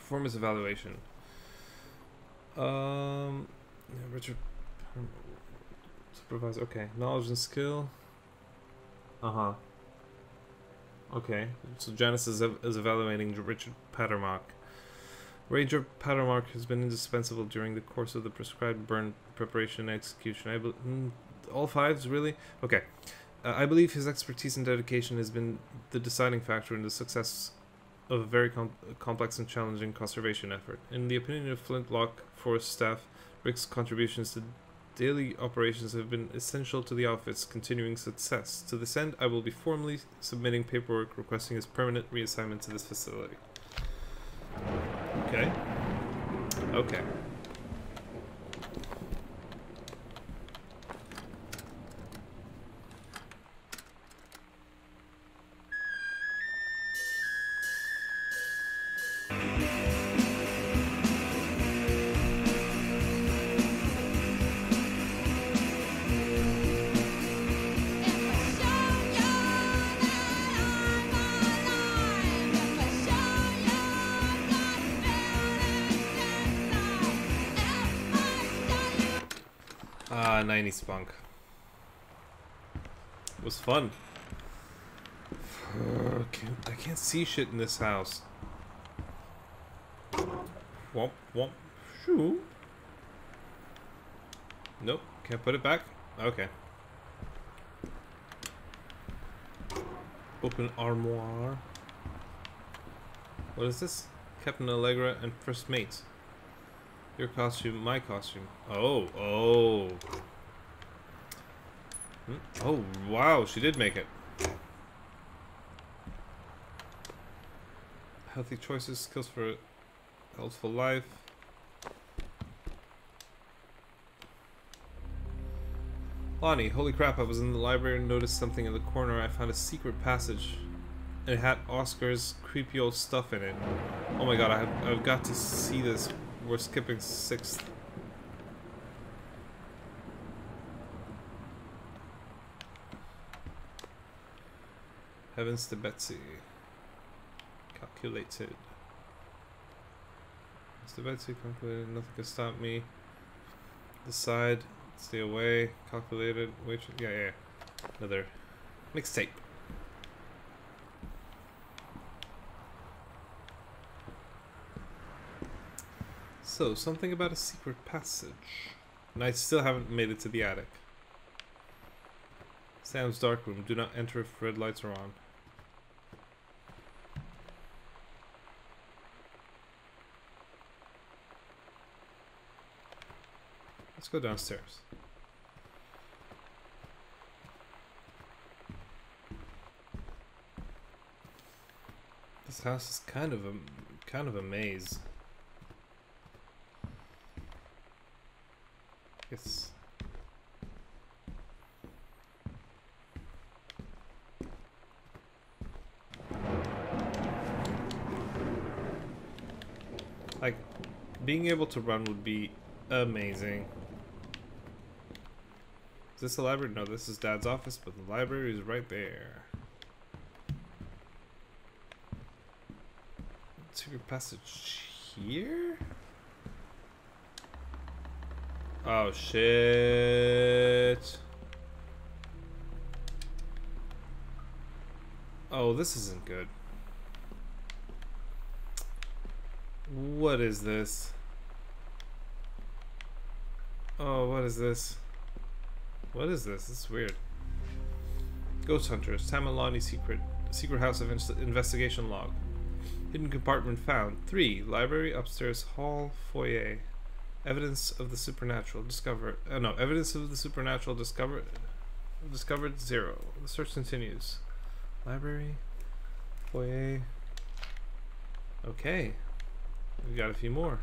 performance evaluation. Richard supervisor. Okay, knowledge and skill. Okay, so Janice is evaluating Richard Pattermark. Ranger Pattermark has been indispensable during the course of the prescribed burn preparation and execution. All fives, really? Okay. I believe his expertise and dedication has been the deciding factor in the success of a very complex and challenging conservation effort. In the opinion of Flintlock Forest staff, Rick's contributions to daily operations have been essential to the outfit's continuing success. To this end, I will be formally submitting paperwork requesting his permanent reassignment to this facility. Okay. Okay. Ah, 90 spunk. It was fun. I can't see shit in this house. Womp womp. Shoo. Nope, can't put it back. Okay. Open armoire. What is this? Captain Allegra and First Mate. Your costume, my costume. Oh. Oh, wow, she did make it. Healthy choices, skills for a healthful life. Lonnie, holy crap, I was in the library and noticed something in the corner. I found a secret passage. And it had Oscar's creepy old stuff in it. Oh my god, I've got to see this. We're skipping 6th. Heavens to Betsy. Calculated. Heavens to Betsy, calculated. Nothing can stop me. Decide. Stay away. Calculated. Wait. Yeah. Another mixtape. So, something about a secret passage. And I still haven't made it to the attic. Sam's dark room. Do not enter if red lights are on. Let's go downstairs. This house is kind of a maze. Yes. Like, being able to run would be amazing. Is this a library? No, this is Dad's office, but the library is right there. Secret passage here? Oh shit. Oh, this isn't good. What is this? Oh, what is this? What is this? This is weird. Ghost Hunters, Tamalani secret house of investigation log. Hidden compartment found. 3. Library, upstairs, hall, foyer. Evidence of the supernatural discovered. Evidence of the supernatural discovered. 0. The search continues. Library, foyer. Okay, we got a few more.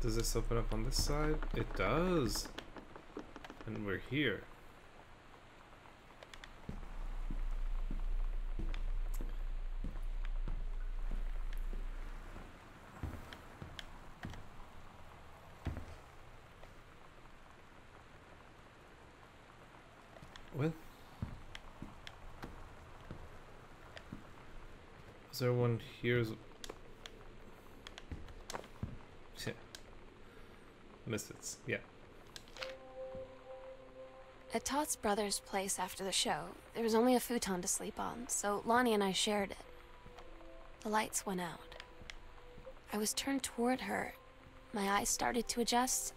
Does this open up on this side? It does. And we're here. What? there one here? Yeah. Misfits. Yeah. At Todd's brother's place after the show, there was only a futon to sleep on, so Lonnie and I shared it. The lights went out. I was turned toward her. My eyes started to adjust,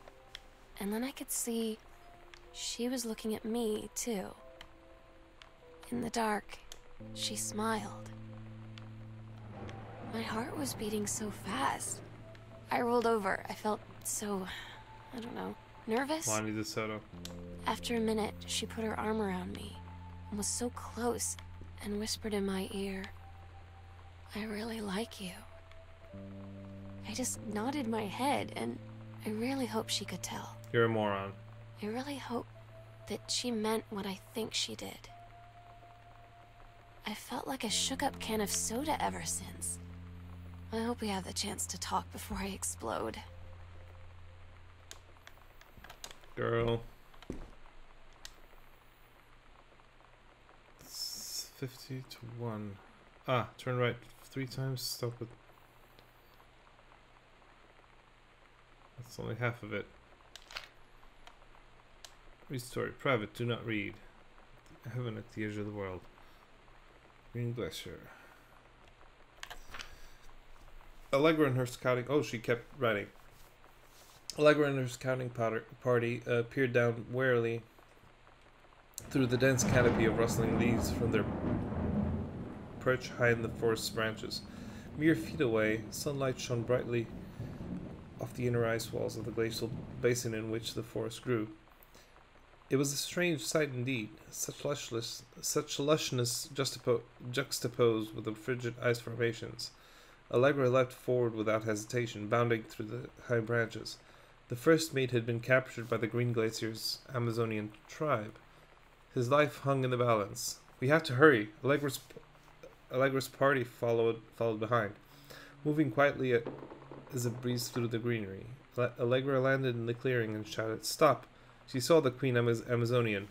and then I could see she was looking at me, too. In the dark, she smiled. My heart was beating so fast. I rolled over. I felt so, I don't know, nervous. Lonnie DeSoto. After a minute, she put her arm around me and was so close and whispered in my ear, "I really like you." I just nodded my head, and I really hope she could tell. You're a moron. I really hope that she meant what I think she did. I felt like a shook-up can of soda ever since. I hope we have the chance to talk before I explode. Girl. It's 50 to 1. Ah, turn right 3 times, stop it. That's only half of it. Read story. Private, do not read. Heaven at the edge of the world. Green Glacier. Allegra and her scouting... Oh, she kept writing. Allegra and her scouting party peered down warily through the dense canopy of rustling leaves from their perch high in the forest's branches. Mere feet away, sunlight shone brightly off the inner ice walls of the glacial basin in which the forest grew. It was a strange sight indeed, such lushness juxtaposed with the frigid ice formations. Allegra leapt forward without hesitation, bounding through the high branches. The first mate had been captured by the Green Glacier's Amazonian tribe. His life hung in the balance. We have to hurry. Allegra's party followed behind, moving quietly as a breeze through the greenery. Allegra landed in the clearing and shouted, "Stop!" She saw the Queen Amazonian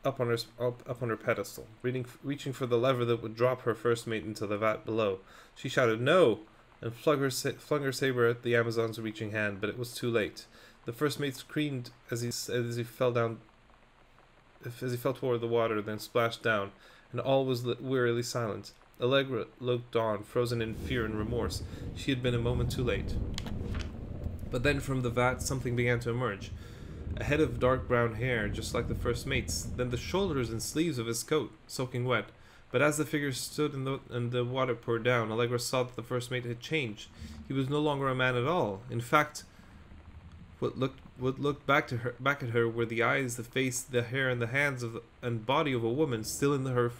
up on her pedestal, reaching for the lever that would drop her first mate into the vat below. She shouted, "No!" and flung her saber at the Amazon's reaching hand, but it was too late. The first mate screamed as he fell toward the water, then splashed down, and all was wearily silent. Allegra looked on, frozen in fear and remorse. She had been a moment too late. But then from the vat something began to emerge. A head of dark brown hair, just like the first mate's, then the shoulders and sleeves of his coat, soaking wet. But as the figure stood and the water poured down, Allegra saw that the first mate had changed. He was no longer a man at all. In fact, what looked back at her were the eyes, the face, the hair, and the hands and body of a woman, still in the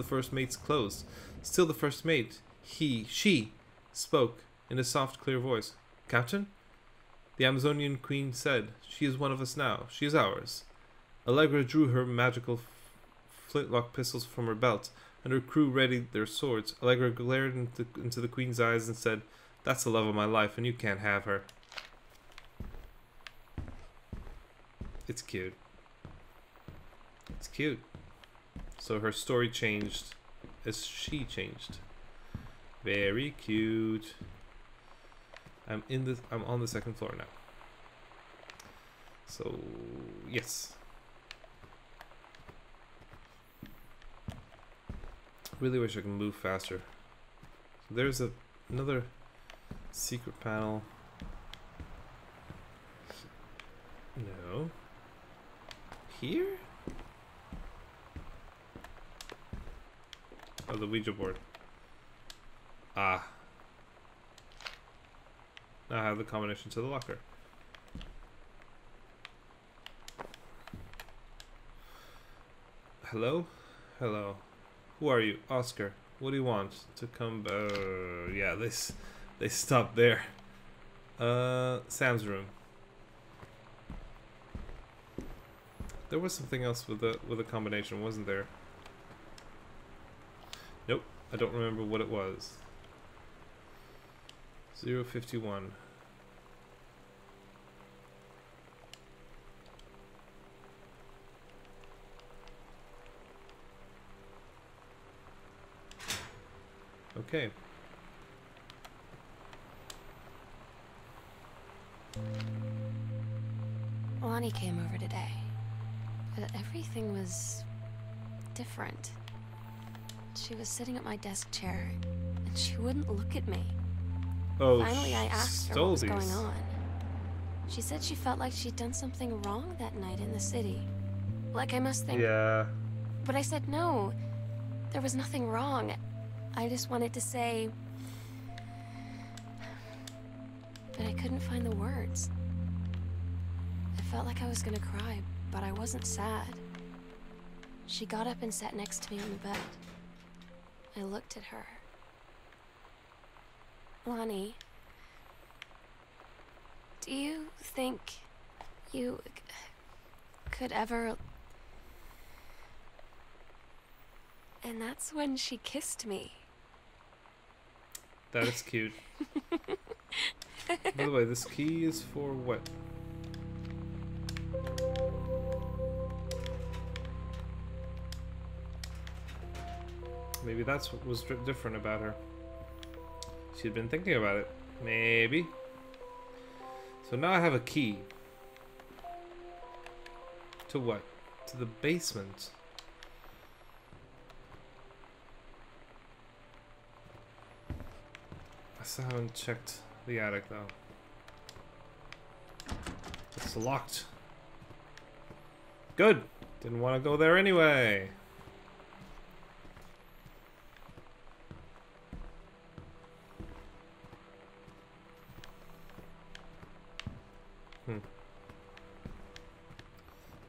first mate's clothes. Still the first mate. She spoke in a soft, clear voice. "Captain?" The Amazonian queen said, "She is one of us now. She is ours." Allegra drew her magical flintlock pistols from her belt, and her crew readied their swords. Allegra glared into the queen's eyes and said, "That's the love of my life, and you can't have her." It's cute. It's cute. So her story changed as she changed. Very cute. I'm on the second floor now. So yes. Really wish I could move faster. So there's another secret panel. No. Here? Oh, the Ouija board. Ah. Now I have the combination to the locker. Hello? Hello. Who are you? Oscar. What do you want? To come... yeah, they stopped there. Sam's room. There was something else with a combination, wasn't there? Nope. I don't remember what it was. 051. Okay. Lonnie came over today, but everything was different. She was sitting at my desk chair, and she wouldn't look at me. Oh, Finally, I asked her what was going these. on. She said she felt like she'd done something wrong that night in the city. Like I must think... Yeah. But I said no. There was nothing wrong. I just wanted to say... But I couldn't find the words. I felt like I was gonna cry, but I wasn't sad. She got up and sat next to me on the bed. I looked at her. Lonnie, do you think you could ever... And that's when she kissed me. That is cute. By the way, this key is for what? Maybe that's what was different about her. She'd been thinking about it. Maybe. So now I have a key. To what? To the basement. I still haven't checked the attic though. It's locked. Good. Didn't want to go there anyway.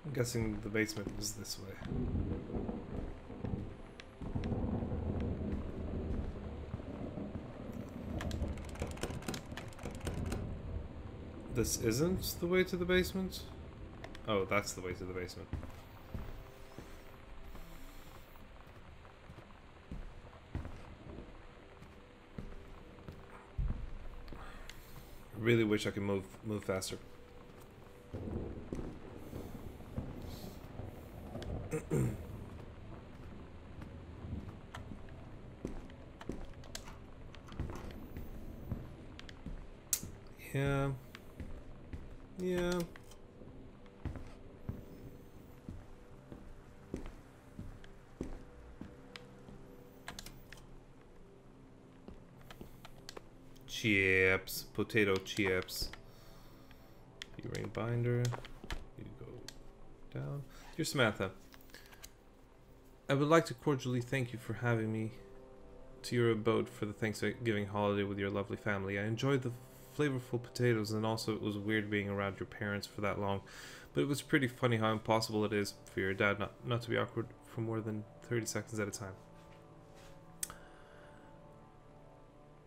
I'm guessing the basement is this way. This isn't the way to the basement? Oh, that's the way to the basement. I really wish I could move faster. Yeah. Yeah. Chips. Potato chips. Ring binder. You go down. Dear Samantha, I would like to cordially thank you for having me to your abode for the Thanksgiving holiday with your lovely family. I enjoyed the flavorful potatoes, and also it was weird being around your parents for that long, but it was pretty funny how impossible it is for your dad not to be awkward for more than 30 seconds at a time.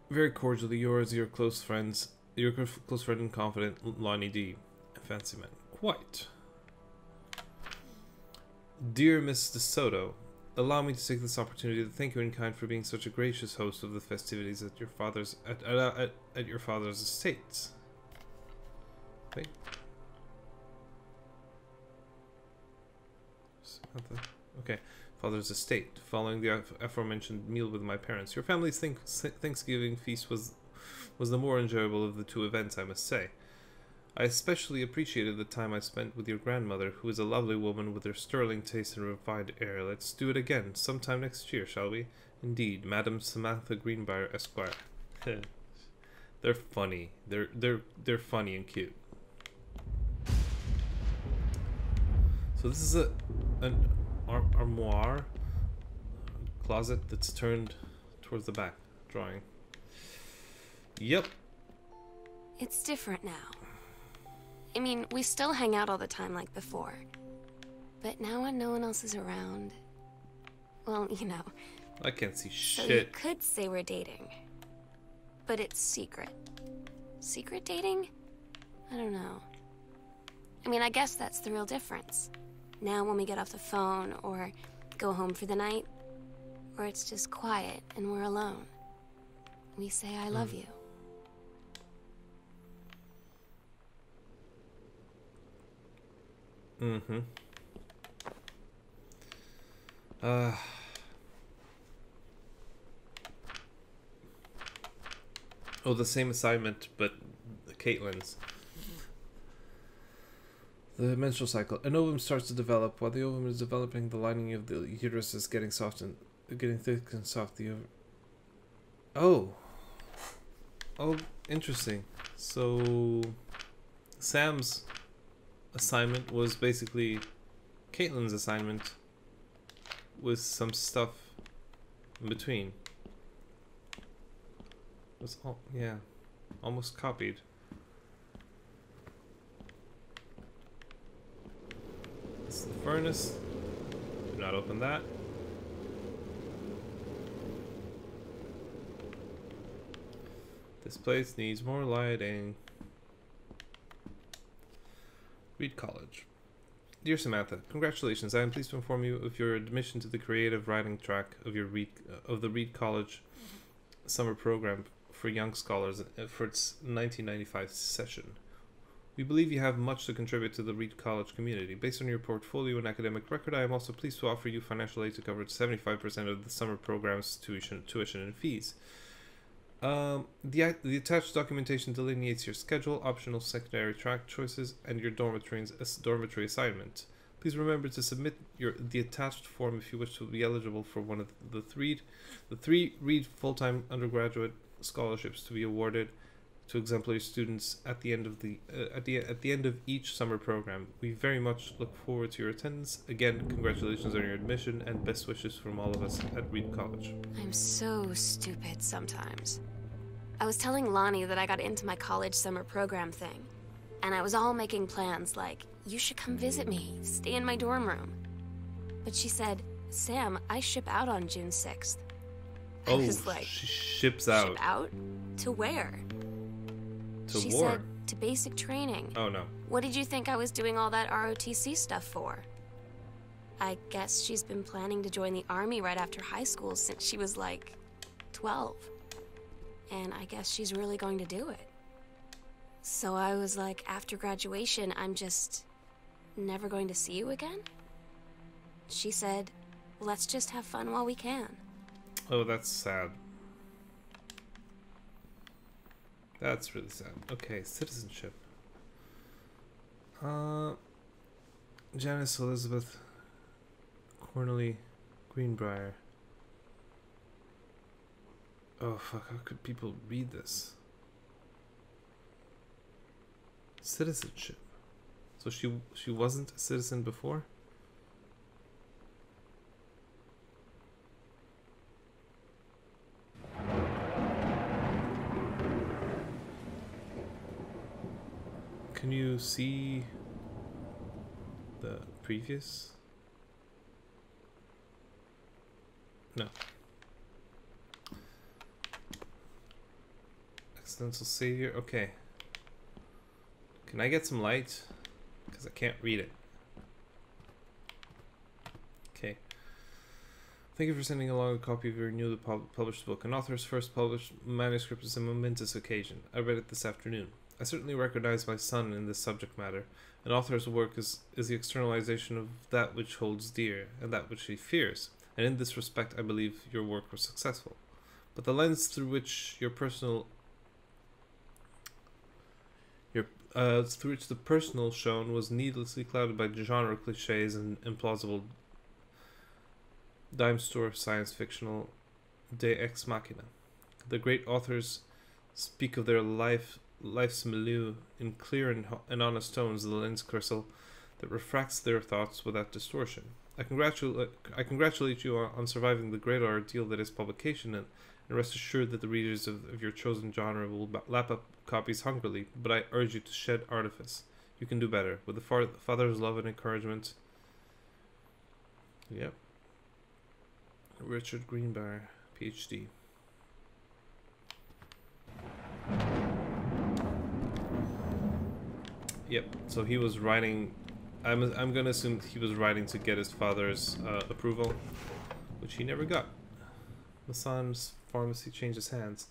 Very cordially yours, your close friend and confident, Lonnie D. Fancy man. Quite. Dear Miss DeSoto, allow me to take this opportunity to thank you in kind for being such a gracious host of the festivities at your father's at your father's estate. Wait. Samantha. Okay. Father's estate. Following the aforementioned meal with my parents, your family's Thanksgiving feast was the more enjoyable of the two events, I must say. I especially appreciated the time I spent with your grandmother, who is a lovely woman with her sterling taste and refined air. Let's do it again, sometime next year, shall we? Indeed, Madam Samantha Greenbrier, Esquire. They're funny. They're funny and cute. So this is an armoire closet that's turned towards the back. Drawing. Yep. It's different now. I mean, we still hang out all the time like before. But now when no one else is around... Well, you know. I can't see shit. So you could say we're dating. But it's secret. Secret dating? I don't know. I mean, I guess that's the real difference. Now when we get off the phone, or go home for the night, or it's just quiet and we're alone, we say I love you. Mm-hmm. Oh, the same assignment, but Caitlin's. The menstrual cycle. An ovum starts to develop. While the ovum is developing, the lining of the uterus is getting soft and getting thick and soft. The oh, interesting. So Sam's assignment was basically Caitlin's assignment with some stuff in between. It was almost copied. This is the furnace. Do not open that. This place needs more lighting. Reed College. Dear Samantha, congratulations. I am pleased to inform you of your admission to the creative writing track of the Reed College summer program for young scholars for its 1995 session. We believe you have much to contribute to the Reed College community. Based on your portfolio and academic record, I am also pleased to offer you financial aid to cover 75% of the summer program's tuition and fees. The attached documentation delineates your schedule, optional secondary track choices, and your dormitory assignment. Please remember to submit the attached form if you wish to be eligible for one of the three Reed full-time undergraduate scholarships to be awarded to exemplary students at the end of each summer program. We very much look forward to your attendance. Again, congratulations on your admission and best wishes from all of us at Reed College. I'm so stupid sometimes. I was telling Lonnie that I got into my college summer program thing, and I was all making plans like, you should come visit me, stay in my dorm room. But she said, Sam, I ship out on June 6th. I was like, she ships out. Ship out? To where? She war. Said, to basic training. Oh, no. What did you think I was doing all that ROTC stuff for? I guess she's been planning to join the army right after high school since she was like 12. And I guess she's really going to do it. So I was like, after graduation, I'm just never going to see you again? She said, let's just have fun while we can. Oh, that's sad. That's really sad. Okay, citizenship. Janice Elizabeth Cornely Greenbrier. Oh fuck, how could people read this? Citizenship. So she wasn't a citizen before? Can you see the previous? No. Accidental savior. Okay. Can I get some light? Because I can't read it. Okay. Thank you for sending along a copy of your newly published book. An author's first published manuscript is a momentous occasion. I read it this afternoon. I certainly recognize my son in this subject matter. An author's work is the externalization of that which holds dear and that which he fears, and in this respect I believe your work was successful. But the lens through which the personal shone was needlessly clouded by genre cliches and implausible dime store science fictional de ex machina. The great authors speak of their life's milieu in clear and honest tones, the lens crystal that refracts their thoughts without distortion. I congratulate you on surviving the great ordeal that is publication, and rest assured that the readers of your chosen genre will lap up copies hungrily, but I urge you to shed artifice. You can do better. With the Father's love and encouragement. Yep. Richard Greenbrier, PhD. Yep. So he was writing. I'm gonna assume he was writing to get his father's approval, which he never got. Massan's pharmacy changes hands.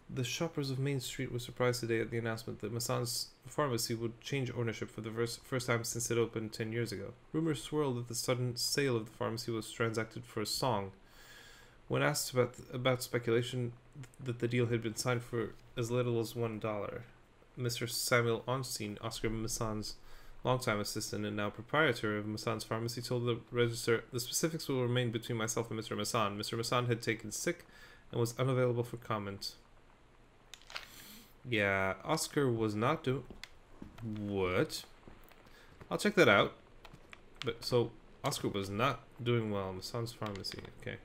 The shoppers of Main Street were surprised today at the announcement that Massan's pharmacy would change ownership for the first time since it opened 10 years ago. Rumors swirled that the sudden sale of the pharmacy was transacted for a song, When asked about speculation that the deal had been signed for as little as $1, Mr. Samuel Onstein, Oscar Mason's longtime assistant and now proprietor of Mason's pharmacy, told the register the specifics will remain between myself and Mr. Mason. Mr. Mason had taken sick and was unavailable for comment. Yeah, Oscar was not doing... What? I'll check that out. But so, Oscar was not doing well in Mason's pharmacy. Okay.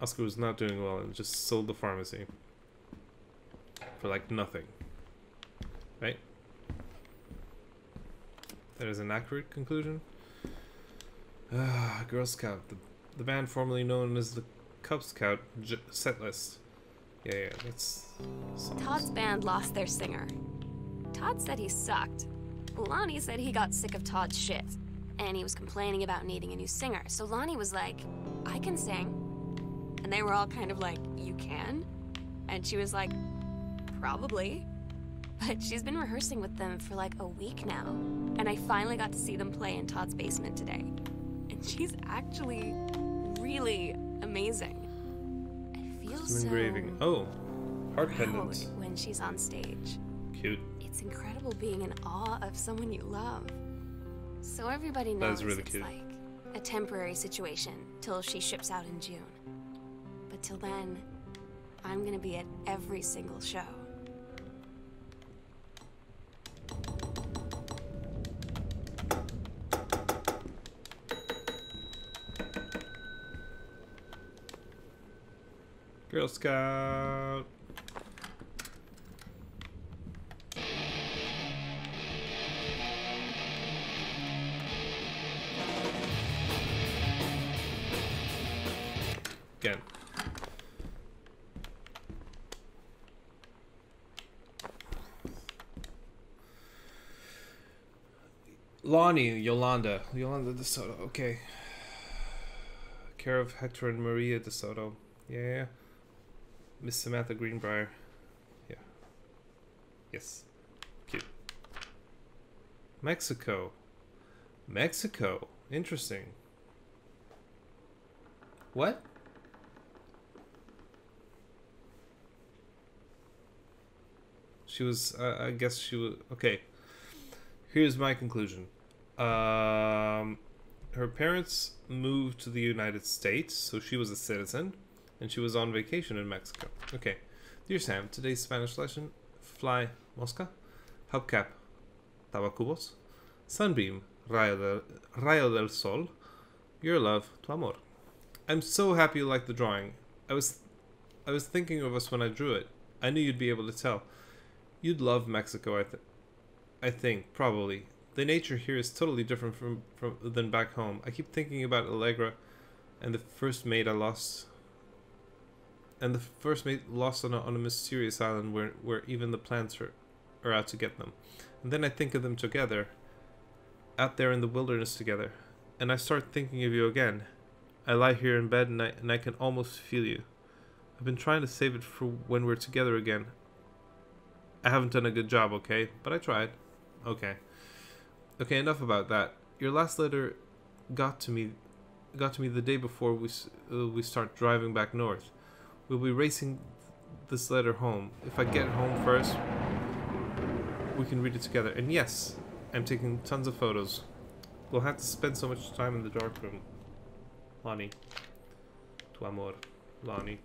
Oscar was not doing well and just sold the pharmacy. For like nothing. Right? That is an accurate conclusion. Girl Scout. The band formerly known as the Cub Scout set list. Yeah, that's... Todd's band lost their singer. Todd said he sucked. Lonnie said he got sick of Todd's shit. And he was complaining about needing a new singer. So Lonnie was like, I can sing. And they were all kind of like, you can? And she was like, probably. But she's been rehearsing with them for like a week now. And I finally got to see them play in Todd's basement today. And she's actually really amazing. I feel Some so engraving. Oh, heart proud pendants. when she's on stage. Cute. It's incredible being in awe of someone you love. So everybody That knows is really it's cute. like a temporary situation till she ships out in June. But till then, I'm gonna be at every single show. Girl Scout. Again. Lonnie, Yolanda De Soto. Okay. Care of Hector and Maria De Soto. Yeah. Miss Samantha Greenbrier. Yeah. Yes. Cute. Mexico. Interesting. What? She was, I guess she was, okay. Here's my conclusion. Her parents moved to the United States, so she was a citizen, and she was on vacation in Mexico. Okay. Dear Sam, today's Spanish lesson: fly, mosca, hubcap, tabacubos, sunbeam, rayo del sol, your love, tu amor. I'm so happy you liked the drawing. I was thinking of us when I drew it. I knew you'd be able to tell. You'd love Mexico, I think, probably. The nature here is totally different than back home. I keep thinking about Allegra and the first mate I lost. And the first mate lost on a mysterious island where even the plants are out to get them. And then I think of them together, out there in the wilderness together. And I start thinking of you again. I lie here in bed and I can almost feel you. I've been trying to save it for when we're together again. I haven't done a good job, okay? But I tried. Okay. Okay, enough about that. Your last letter got to me the day before we start driving back north. We'll be racing this letter home. If I get home first, we can read it together. And yes, I'm taking tons of photos. We'll have to spend so much time in the darkroom. Lonnie. Tu amor. Lonnie.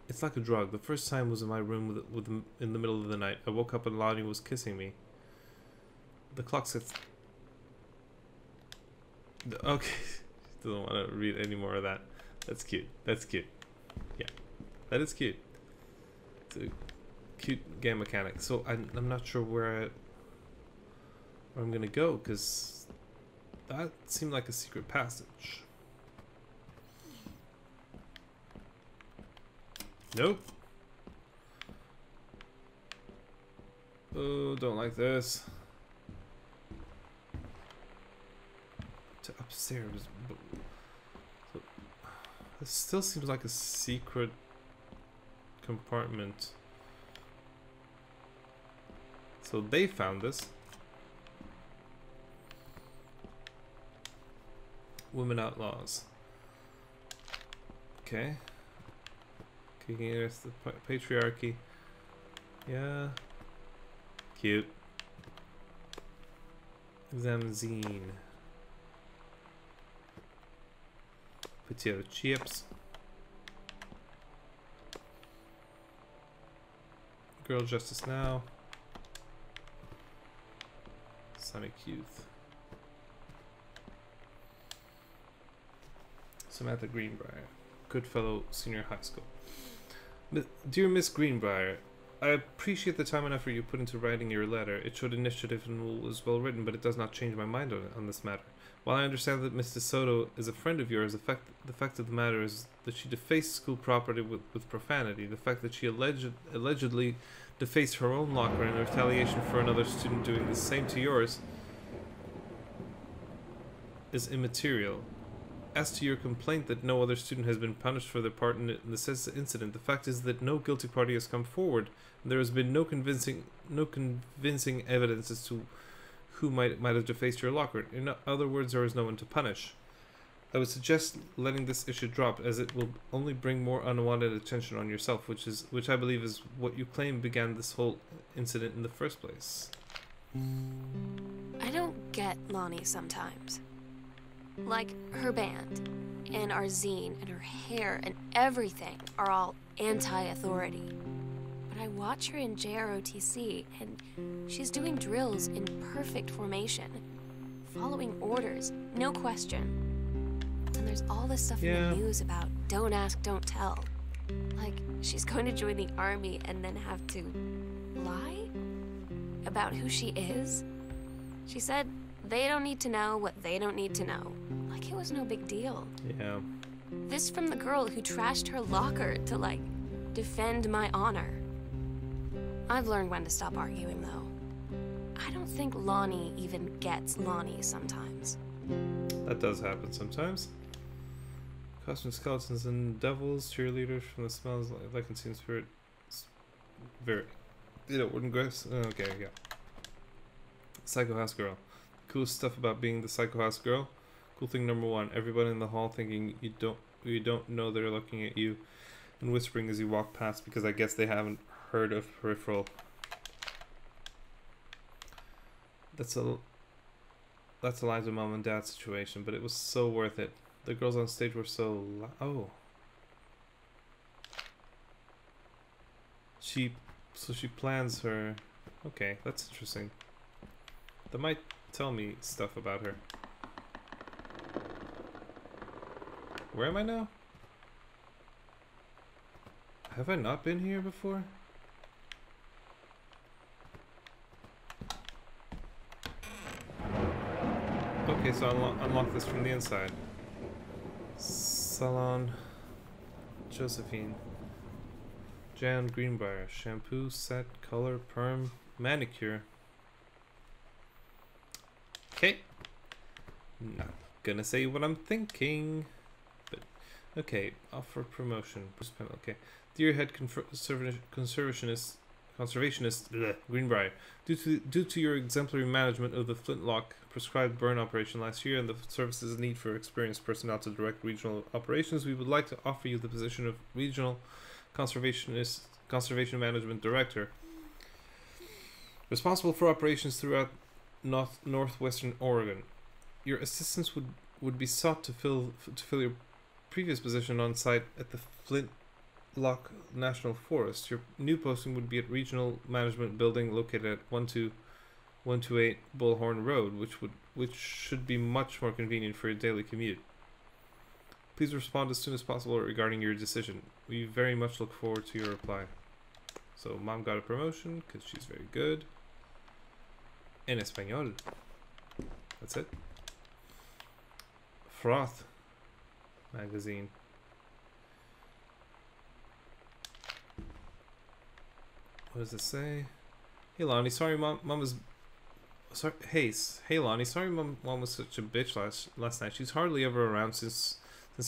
It's like a drug. The first time was in my room in the middle of the night. I woke up and Lonnie was kissing me. The clock says... Okay. Doesn't want to read any more of that. That's cute. That's cute. Yeah. That is cute. It's a cute game mechanic. So I'm not sure where I'm going to go, because that seemed like a secret passage. Nope. Oh, don't like this. To upstairs. So, this still seems like a secret compartment. So they found this. Women outlaws. Okay. Kicking against the patriarchy. Yeah. Cute. Zamzine. Potato chips. Girl Justice Now. Sonic Youth. Samantha Greenbrier. Goodfellow Senior High School. Dear Miss Greenbrier, I appreciate the time and effort you put into writing your letter. It showed initiative and was well written, but it does not change my mind on this matter. While I understand that Miss DeSoto is a friend of yours, the fact of the matter is that she defaced school property with profanity. The fact that she allegedly defaced her own locker in retaliation for another student doing the same to yours is immaterial. As to your complaint that no other student has been punished for their part in this incident, the fact is that no guilty party has come forward. There has been no convincing evidence as to who might have defaced your locker. In other words, there is no one to punish. I would suggest letting this issue drop, as it will only bring more unwanted attention on yourself, which I believe is what you claim began this whole incident in the first place. I don't get Lonnie sometimes. Like, her band, and our zine, and her hair, and everything are all anti-authority. But I watch her in JROTC, and she's doing drills in perfect formation, following orders, no question. And there's all this stuff in the news about don't ask, don't tell. Like, she's going to join the army and then have to lie about who she is. She said they don't need to know what they don't need to know. Like it was no big deal. Yeah. This from the girl who trashed her locker to, like, defend my honor. I've learned when to stop arguing, though. I don't think Lonnie even gets Lonnie sometimes. That does happen sometimes. Costume skeletons and devils, cheerleaders from the smells like unseen spirit. Very, wooden grass. Okay, yeah. Psycho House Girl. Cool stuff about being the Psycho House Girl. Cool thing number one: everybody in the hall thinking you don't know they're looking at you, and whispering as you walk past because I guess they haven't heard of Peripheral. That's a Liza mom and dad situation, but it was so worth it. The girls on stage were so she plans her. Okay, that's interesting. That might tell me stuff about her. Where am I now? Have I not been here before? Okay, so I'll unlock this from the inside. Salon Josephine. Jan Greenbrier. Shampoo, set, color, perm, manicure. Okay. Not gonna say what I'm thinking. But okay, offer promotion. Okay. Dear head conservationist Greenbrier, due to your exemplary management of the Flintlock prescribed burn operation last year and the service's need for experienced personnel to direct regional operations, we would like to offer you the position of Regional Conservation Management Director, responsible for operations throughout northwestern Oregon. Your assistance would be sought to fill your previous position on site at the Flintlock National Forest. Your new posting would be at Regional Management Building located at 12128 Bullhorn Road, which should be much more convenient for your daily commute. Please respond as soon as possible regarding your decision. We very much look forward to your reply. So mom got a promotion because she's very good. En español. That's it. Froth magazine. What does it say? Hey Lonnie, sorry mom was sorry. Hey Lonnie, sorry mom was such a bitch last night. She's hardly ever around since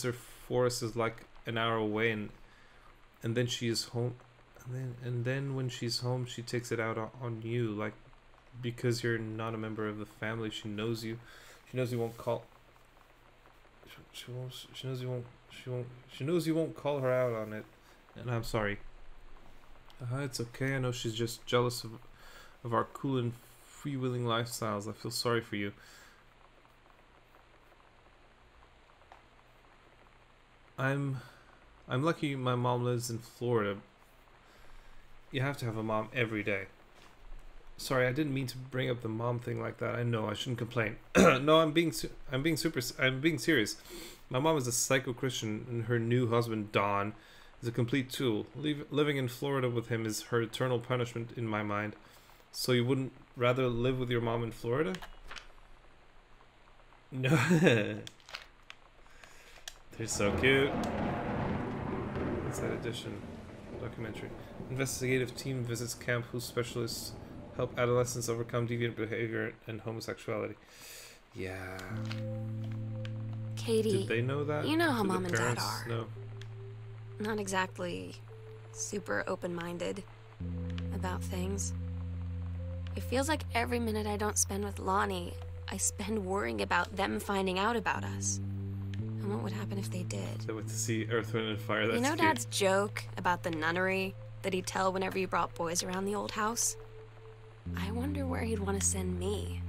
her forest is like an hour away, and then she is home, and then when she's home she takes it out on you, like because you're not a member of the family. She knows you won't call She won't. She knows you won't. She won't. She knows you won't call her out on it, and I'm sorry. It's okay. I know she's just jealous of our cool and freewheeling lifestyles. I feel sorry for you. I'm lucky my mom lives in Florida. You have to have a mom every day. Sorry, I didn't mean to bring up the mom thing like that. I know I shouldn't complain. No, I'm being serious. My mom is a psycho Christian, and her new husband Don is a complete tool. Living in Florida with him is her eternal punishment in my mind. So you wouldn't rather live with your mom in Florida? No. They're so cute. Inside edition documentary. Investigative team visits camp whose specialists help adolescents overcome deviant behavior and homosexuality. Yeah. Katie, did they know that? you know how Did the Mom and Dad parents are. know? Not exactly super open-minded about things. It feels like every minute I don't spend with Lonnie, I spend worrying about them finding out about us. And what would happen if they did? They went to see Earth, Wind, and Fire. That's you know cute. Dad's joke about the nunnery that he'd tell whenever he brought boys around the old house? I wonder where he'd want to send me.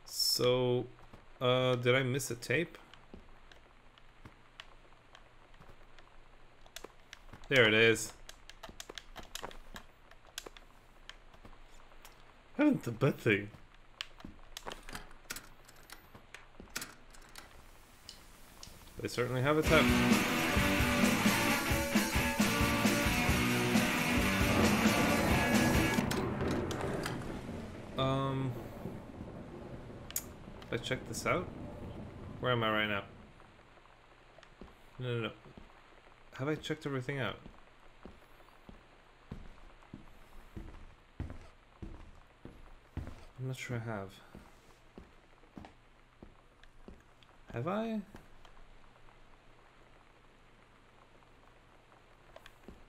So, did I miss a tape? There it is. Haven't the butt thing. They certainly have a tape. If I check this out, where am I right now? No. Have I checked everything out? I'm not sure I have. Have I?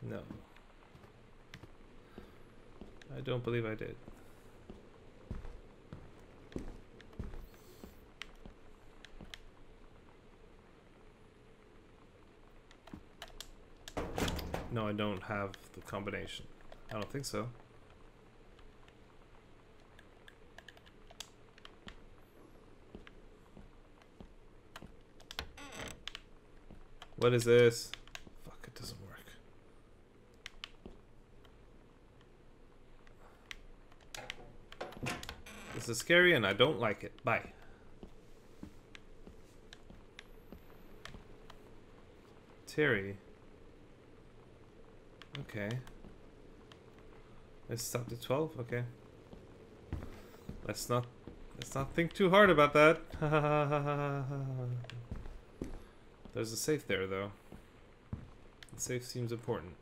No. I don't believe I did. No, I don't have the combination. I don't think so. What is this? Fuck, it doesn't work. This is scary and I don't like it. Bye. Terry. Okay. Let's stop at 12. Okay. Let's not think too hard about that. There's a safe there, though. The safe seems important.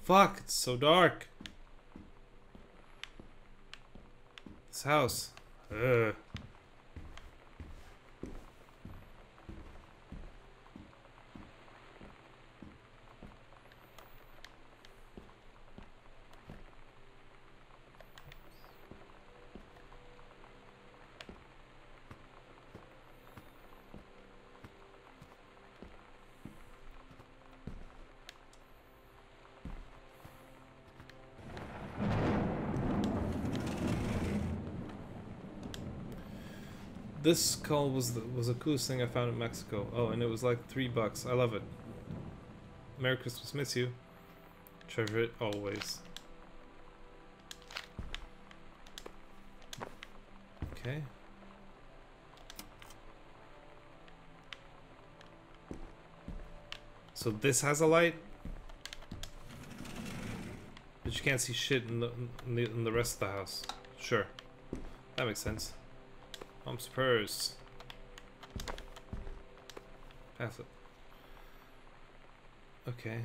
Fuck! It's so dark. This house. Ugh. This skull was the coolest thing I found in Mexico. Oh, and it was like $3. I love it. Merry Christmas, miss you. Treasure it always. Okay. So this has a light, but you can't see shit in the rest of the house. Sure, that makes sense. Mom's purse. Pass it. Okay.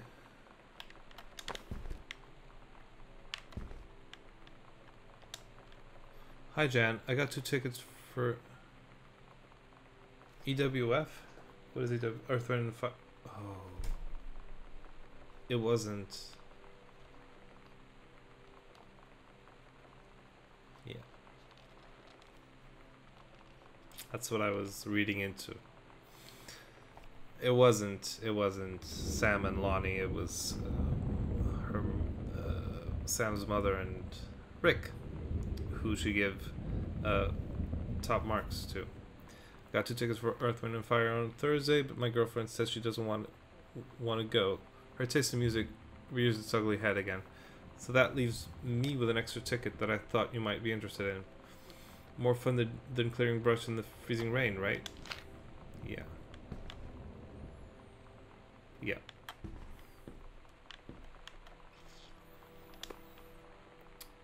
Hi Jan, I got 2 tickets for EWF. What is EWF? Earth, Wind, and Fire. Oh. It wasn't. That's what I was reading into. It wasn't Sam and Lonnie. It was her Sam's mother and Rick, who she gave top marks to. Got 2 tickets for Earth, Wind, and Fire on Thursday, but my girlfriend says she doesn't want to go. Her taste in music rears its ugly head again. So that leaves me with an extra ticket that I thought you might be interested in. More fun than clearing brush in the freezing rain, right? Yeah. Yeah.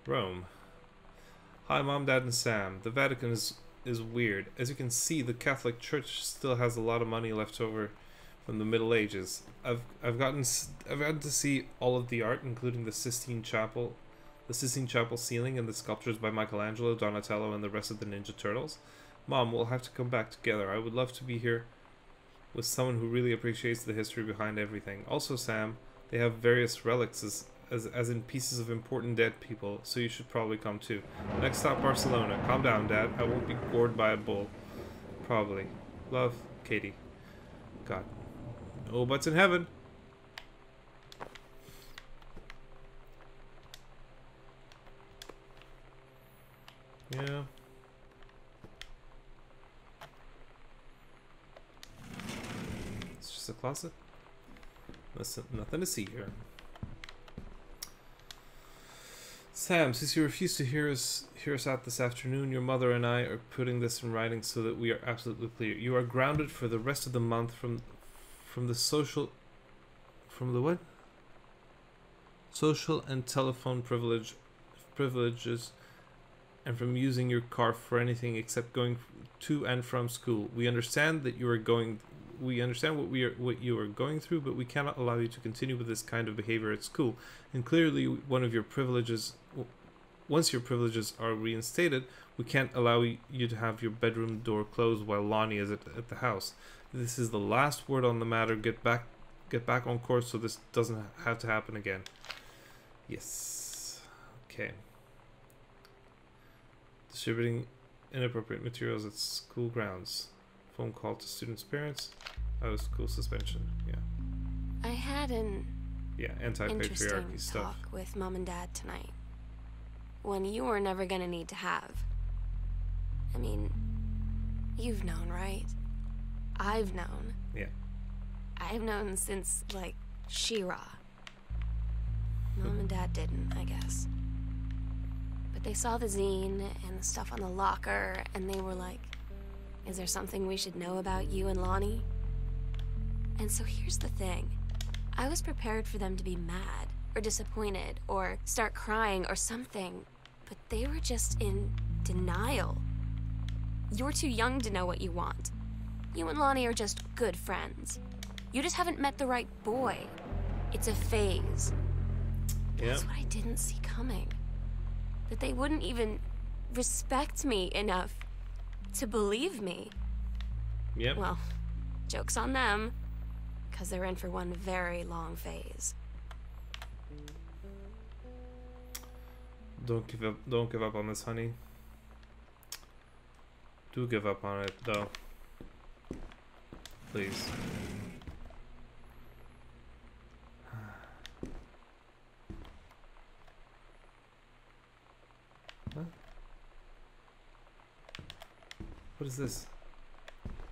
Rome. Hi, Mom, Dad, and Sam. The Vatican is weird. As you can see, the Catholic Church still has a lot of money left over from the Middle Ages. I've gotten to see all of the art, including the Sistine Chapel ceiling, and the sculptures by Michelangelo, Donatello, and the rest of the Ninja Turtles. Mom, we'll have to come back together. I would love to be here with someone who really appreciates the history behind everything. Also, Sam, they have various relics as in pieces of important dead people, so you should probably come too. Next stop, Barcelona. Calm down, Dad. I won't be gored by a bull. Probably. Love, Katie. God. No buts in heaven. Yeah. It's just a closet. Nothing to see here. Sam, since you refused to hear us out this afternoon, your mother and I are putting this in writing so that we are absolutely clear. You are grounded for the rest of the month from the social and telephone privileges, and from using your car for anything except going to and from school. We understand that you are going. We understand what you are going through, but we cannot allow you to continue with this kind of behavior at school. And clearly, once your privileges are reinstated, we can't allow you to have your bedroom door closed while Lonnie is at the house. This is the last word on the matter. Get back on course so this doesn't have to happen again. Yes. Okay. Distributing inappropriate materials at school grounds. Phone call to students' parents. Out of school suspension. Yeah. I had an anti-patriarchy interesting stuff. talk with Mom and Dad tonight. One you were never gonna need to have. I mean, you've known, right? I've known. Yeah. I've known since, like, She-Ra. Mom and Dad didn't, I guess. But they saw the zine and the stuff on the locker, and they were like, is there something we should know about you and Lonnie? And so here's the thing. I was prepared for them to be mad, or disappointed, or start crying, or something. But they were just in denial. You're too young to know what you want. You and Lonnie are just good friends. You just haven't met the right boy. It's a phase. Yeah. That's what I didn't see coming. That they wouldn't even respect me enough to believe me. Yep. Well, joke's on them, because they're in for one very long phase. Don't give up on this, honey. Do give up on it, though. Please. What? What is this?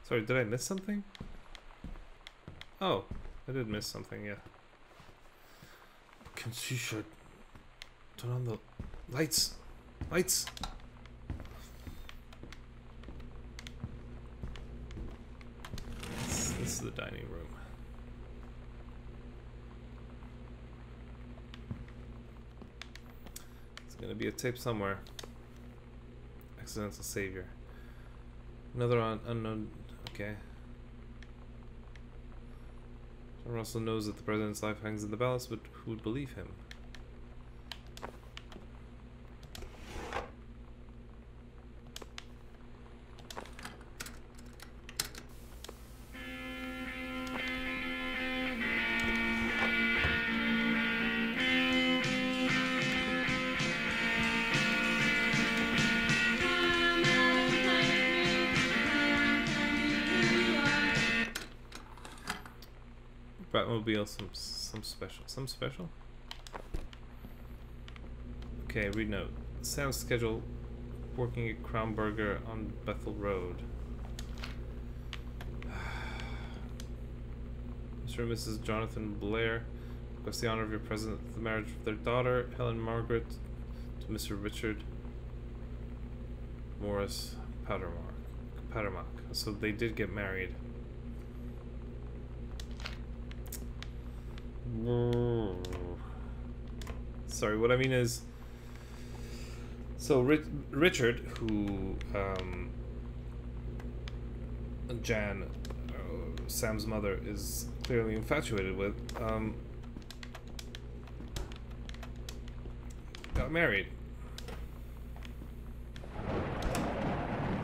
Sorry, did I miss something? Oh, I did miss something, yeah. Can she should turn on the lights? Lights! This is the dining room. There's gonna be a tape somewhere. Accidental savior. Another unknown. Okay. John Russell knows that the president's life hangs in the balance, but who would believe him? Batmobile, some special. Okay, read note. Sam's schedule working at Crown Burger on Bethel Road. Mr. and Mrs. Jonathan Blair request the honor of your presence at the marriage of their daughter, Helen Margaret, to Mr. Richard Morris Patermock. So they did get married. Sorry, what I mean is, so Richard, who Jan, Sam's mother, is clearly infatuated with, got married.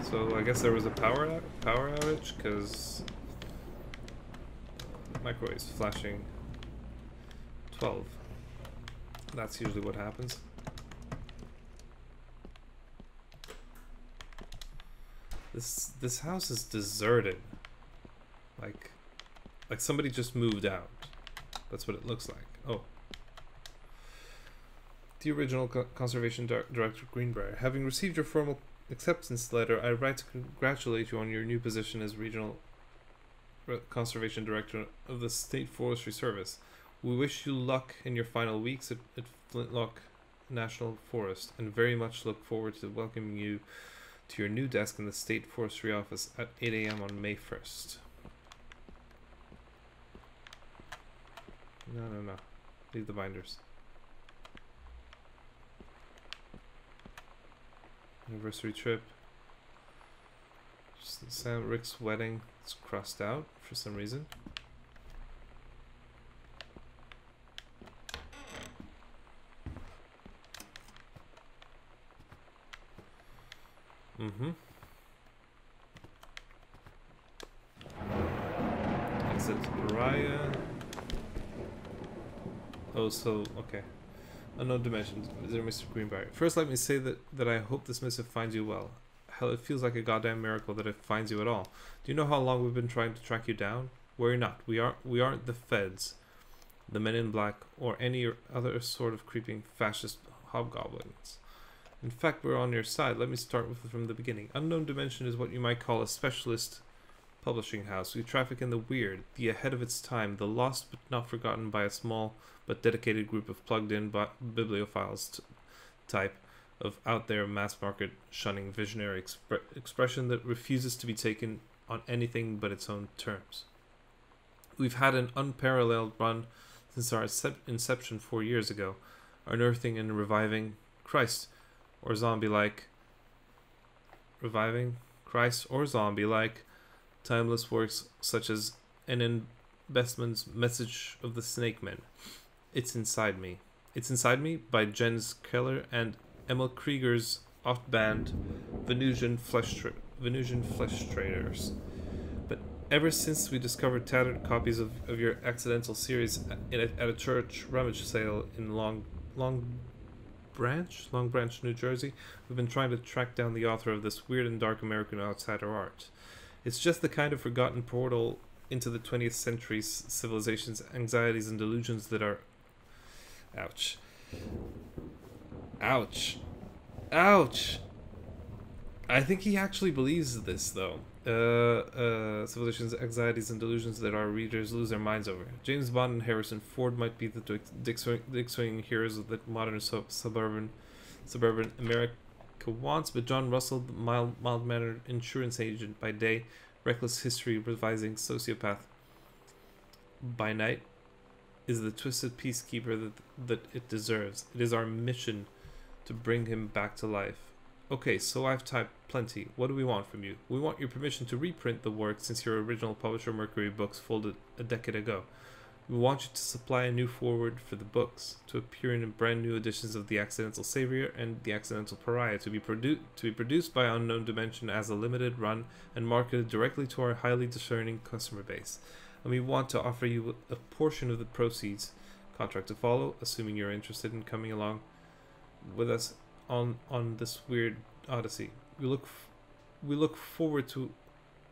So I guess there was a power outage because microwave's flashing 12. That's usually what happens. This house is deserted. Like somebody just moved out. That's what it looks like. Oh. The original Conservation Director Greenbrier, having received your formal acceptance letter, I write to congratulate you on your new position as Regional Conservation Director of the State Forestry Service. We wish you luck in your final weeks at Flintlock National Forest, and very much look forward to welcoming you to your new desk in the State Forestry Office at 8 a.m. on May 1st. No. Leave the binders. Anniversary trip. Sam Rick's wedding. It's crossed out for some reason. Exit Raya. Oh, so, okay. Unknown dimensions. Dear Mr. Greenbrier. First, let me say that I hope this missive finds you well. Hell, it feels like a goddamn miracle that it finds you at all. Do you know how long we've been trying to track you down? Worry not. We aren't the feds, the men in black, or any other sort of creeping fascist hobgoblins. In fact, we're on your side. Let me start from the beginning. Unknown Dimension is what you might call a specialist publishing house. We traffic in the weird, the ahead of its time, the lost but not forgotten by a small but dedicated group of plugged-in bibliophiles type of out-there mass-market shunning visionary expression that refuses to be taken on anything but its own terms. We've had an unparalleled run since our inception 4 years ago, unearthing and reviving Christ or zombie-like timeless works such as N.N. Bestman's Message of the Snake Men. It's Inside Me. It's Inside Me by Jens Keller and Emil Krieger's oft-banned Venusian Flesh Traders. But ever since we discovered tattered copies of your accidental series at a church rummage sale in Long Branch, New Jersey, we've been trying to track down the author of this weird and dark American outsider art. It's just the kind of forgotten portal into the 20th century's civilization's anxieties and delusions that are... Ouch. I think he actually believes this, though. Civilization's anxieties and delusions that our readers lose their minds over. James Bond and Harrison Ford might be the dick-swinging heroes that modern suburban America wants, but John Russell, the mild-mannered insurance agent by day, reckless history-revising sociopath by night, is the twisted peacekeeper that it deserves. It is our mission to bring him back to life. Okay, so I've typed plenty. What do we want from you? We want your permission to reprint the work since your original publisher Mercury Books folded a decade ago. We want you to supply a new foreword for the books, to appear in brand new editions of The Accidental Savior and The Accidental Pariah, to be produced by Unknown Dimension as a limited run and marketed directly to our highly discerning customer base. And we want to offer you a portion of the proceeds. Contract to follow, assuming you're interested in coming along with us on this weird odyssey. We look forward to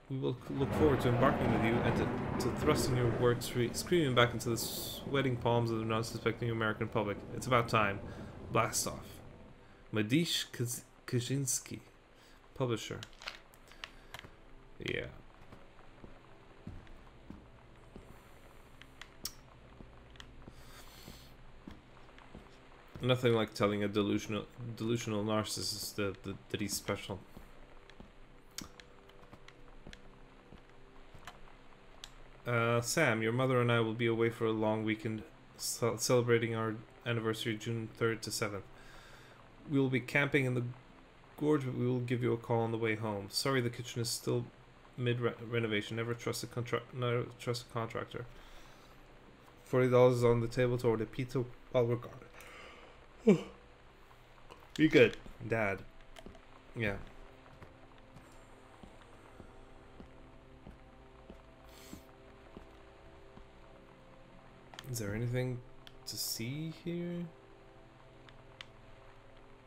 We will look forward to embarking with you and to thrusting your words screaming back into the sweating palms of the non-suspecting American public. It's about time. Blast off. Madish Kaczynski, publisher. Yeah. Nothing like telling a delusional narcissist that he's special. Sam, your mother and I will be away for a long weekend celebrating our anniversary June 3rd to 7th. We will be camping in the gorge, but we will give you a call on the way home. Sorry, the kitchen is still mid-renovation. Never trust a contractor. $40 on the table to order pizza while we're gone. Be good, Dad. Yeah. Is there anything to see here?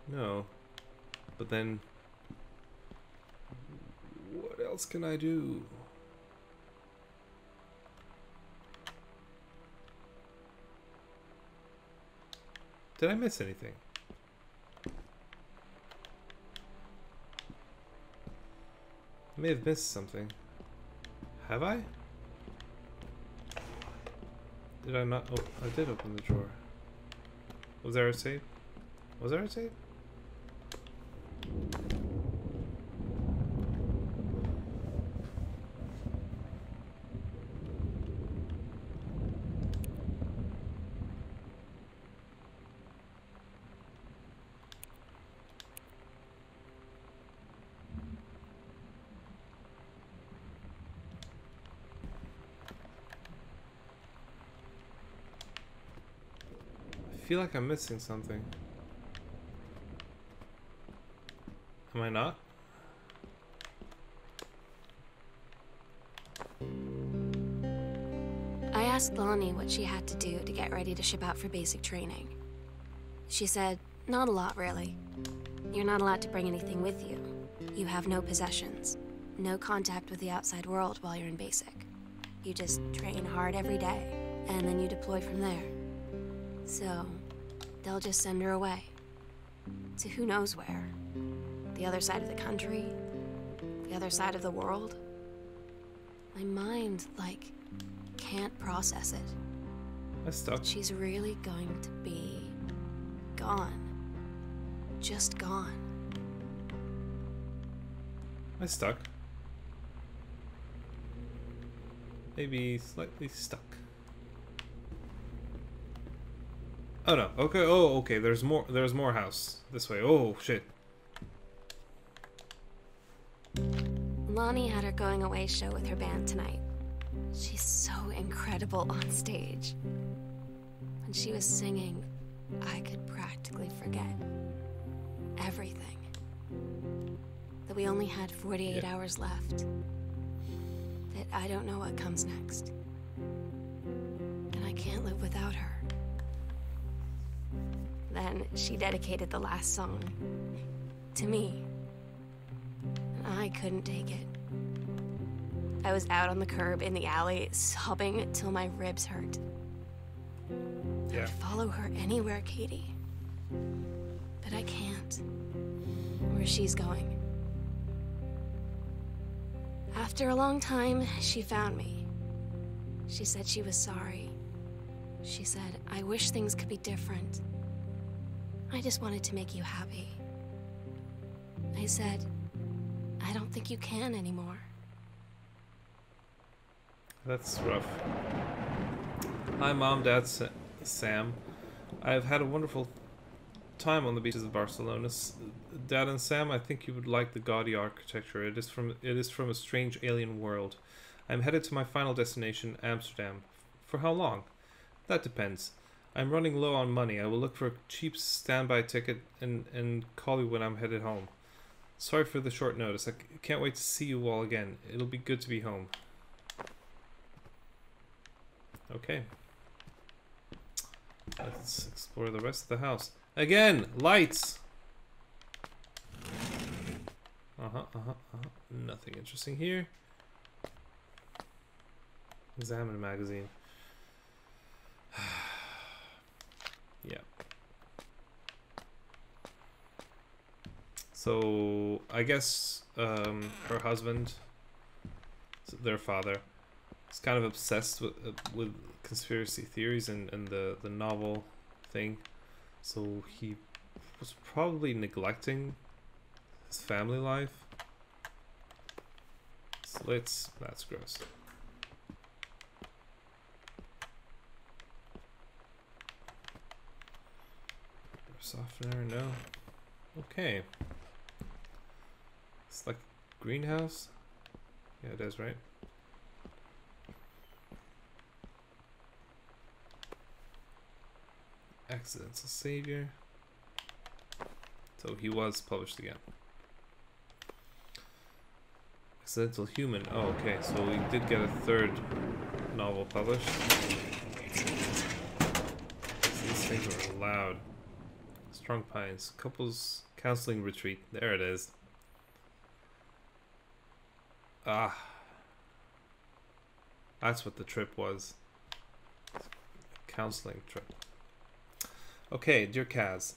No. But then, what else can I do? Did I miss anything? I may have missed something. Have I? Did I not? Oh, I did open the drawer. Was there a safe? Was there a safe? I feel like I'm missing something. Am I not? I asked Lonnie what she had to do to get ready to ship out for basic training. She said, not a lot really. You're not allowed to bring anything with you. You have no possessions, no contact with the outside world while you're in basic. You just train hard every day, and then you deploy from there. So, they'll just send her away. To who knows where. The other side of the country. The other side of the world. My mind, like, can't process it. I'm stuck. She's really going to be gone. Just gone. I'm stuck. Maybe slightly stuck. Oh no. Okay. Oh, okay. There's more. There's more house this way. Oh shit. Lonnie had her going away show with her band tonight. She's so incredible on stage. When she was singing, I could practically forget everything. That we only had 48 hours left. That I don't know what comes next. And I can't live without her. Then she dedicated the last song to me. And I couldn't take it. I was out on the curb in the alley, sobbing till my ribs hurt. Yeah. I'd follow her anywhere, Katie. But I can't. Where she's going. After a long time, she found me. She said she was sorry. She said, I wish things could be different. I just wanted to make you happy. I said, I don't think you can anymore. That's rough. Hi, Mom, Dad, Sam. I've had a wonderful time on the beaches of Barcelona. Dad and Sam, I think you would like the gaudy architecture. It is from a strange alien world. I'm headed to my final destination, Amsterdam. For how long? That depends. I'm running low on money. I will look for a cheap standby ticket and call you when I'm headed home. Sorry for the short notice. I can't wait to see you all again. It'll be good to be home. Okay. Let's explore the rest of the house. Again! Lights! Nothing interesting here. Examine magazine. Yeah. So I guess her husband, their father, is kind of obsessed with conspiracy theories and the novel thing. So he was probably neglecting his family life. So that's gross. Softener, no. Okay. It's like greenhouse. Yeah, it is, right? Accidental Savior. So he was published again. Accidental Human. Oh, okay. So we did get a third novel published. These things are loud. Strong Pines. Couples Counseling Retreat. There it is. Ah. That's what the trip was. Counseling trip. Okay, dear Kaz.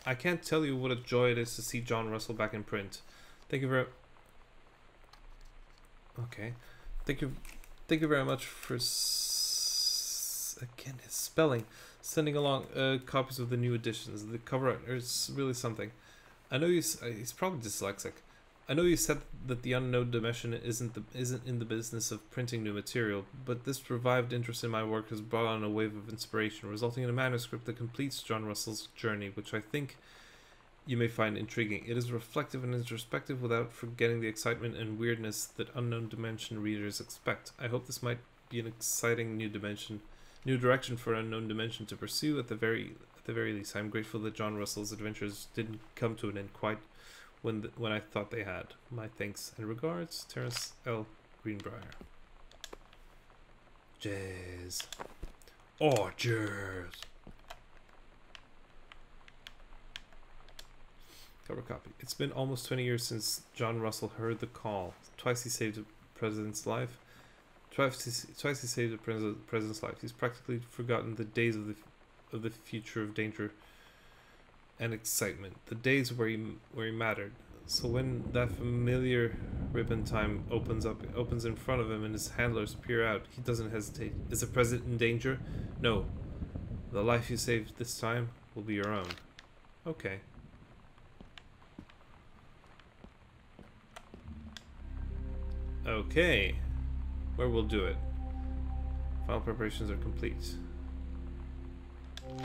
I can't tell you what a joy it is to see John Russell back in print. Thank you very... Okay. Thank you very much for... Again, his spelling. Sending along copies of the new editions. The cover art is really something. I know he's probably dyslexic. I know you said that the unknown dimension isn't in the business of printing new material, but this revived interest in my work has brought on a wave of inspiration, resulting in a manuscript that completes John Russell's journey, which I think you may find intriguing. It is reflective and introspective without forgetting the excitement and weirdness that unknown dimension readers expect. I hope this might be an exciting new direction for unknown dimension to pursue. At the very least, I'm grateful that John Russell's adventures didn't come to an end quite when I thought they had. My thanks and regards, Terrence L. Greenbrier. Jazz. Oh, jazz. Cover copy. It's been almost 20 years since John Russell heard the call. Twice he saved the president's life. Twice he saved the president's life. He's practically forgotten the days of the future of danger and excitement, the days where he mattered. So when that familiar ribbon time opens in front of him and his handlers appear out, he doesn't hesitate. Is the president in danger? No. The life you saved this time will be your own. Okay. Okay. Where we'll do it. Final preparations are complete.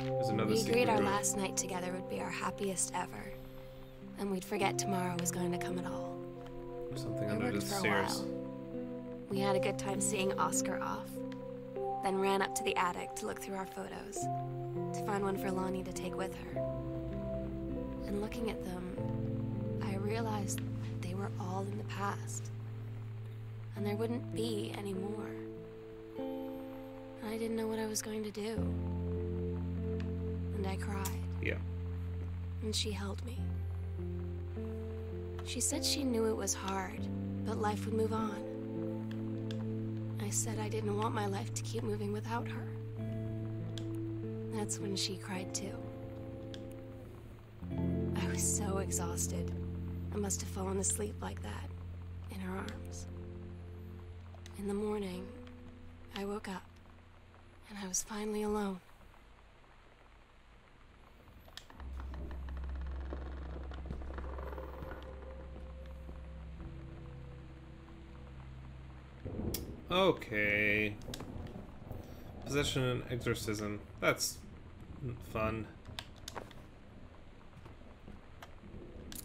There's another We agreed our room. last night together would be our happiest ever. And we'd forget tomorrow was going to come at all. Something I under the worked for a stairs. while. We had a good time seeing Oscar off. Then ran up to the attic to look through our photos. To find one for Lonnie to take with her. And looking at them, I realized they were all in the past. And there wouldn't be any more. And I didn't know what I was going to do. And I cried. Yeah. And she held me. She said she knew it was hard, but life would move on. I said I didn't want my life to keep moving without her. That's when she cried too. I was so exhausted. I must have fallen asleep like that, in her arms. In the morning, I woke up, and I was finally alone. Okay. Possession and exorcism. That's fun.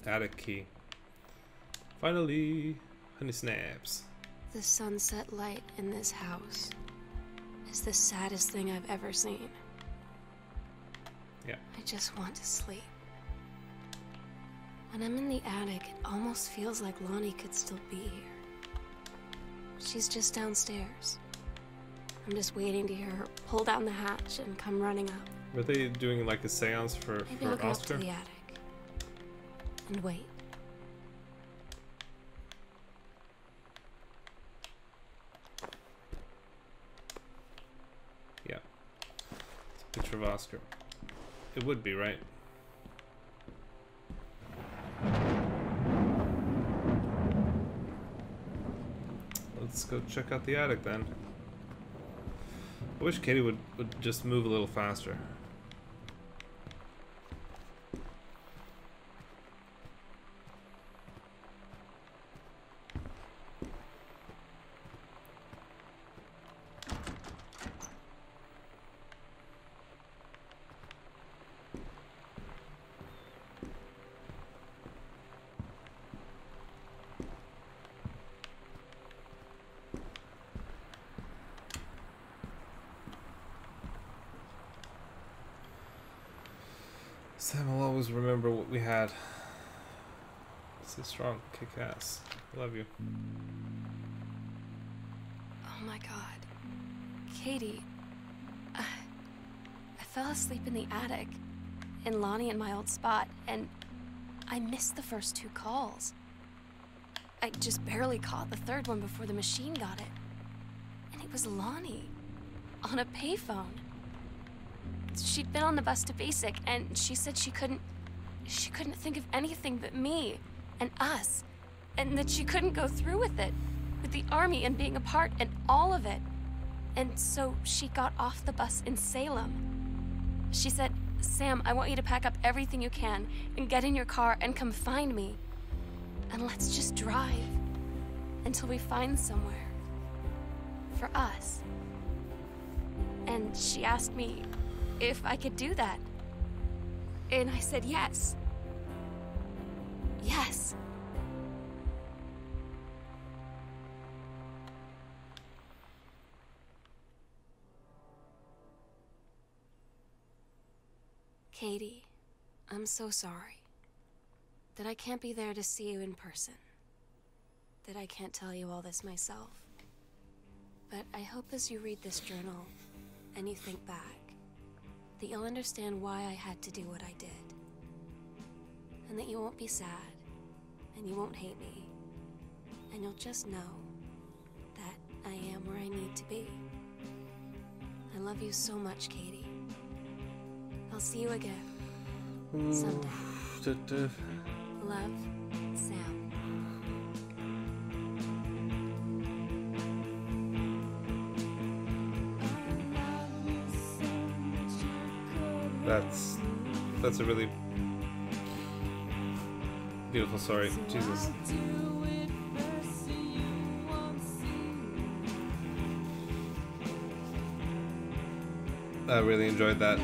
Attic key. Finally, honey snaps. The sunset light in this house is the saddest thing I've ever seen. Yeah. I just want to sleep. When I'm in the attic, it almost feels like Lonnie could still be here. She's just downstairs. I'm just waiting to hear her pull down the hatch and come running up. Were they doing like a seance for Maybe I'll go up Oscar? to the attic and wait. picture of Oscar. It would be, right? Let's go check out the attic then. I wish Katie would just move a little faster. Sam will always remember what we had. Stay strong, kick ass. Love you. Oh my god. Katie. I fell asleep in the attic, in Lonnie and my old spot, and I missed the first 2 calls. I just barely caught the 3rd one before the machine got it. And it was Lonnie, on a payphone. She'd been on the bus to Basic, and she said she couldn't think of anything but me and us, and that she couldn't go through with it, with the army and being apart and all of it. And so she got off the bus in Salem. She said, "Sam, I want you to pack up everything you can and get in your car and come find me. And let's just drive until we find somewhere for us." And she asked me if I could do that. And I said yes. Yes. Katie, I'm so sorry that I can't be there to see you in person, that I can't tell you all this myself. But I hope as you read this journal and you think back, that you'll understand why I had to do what I did. And that you won't be sad, and you won't hate me, and you'll just know that I am where I need to be. I love you so much, Katie. I'll see you again someday. Love, Sam. That's a really beautiful story. Jesus. I really enjoyed that.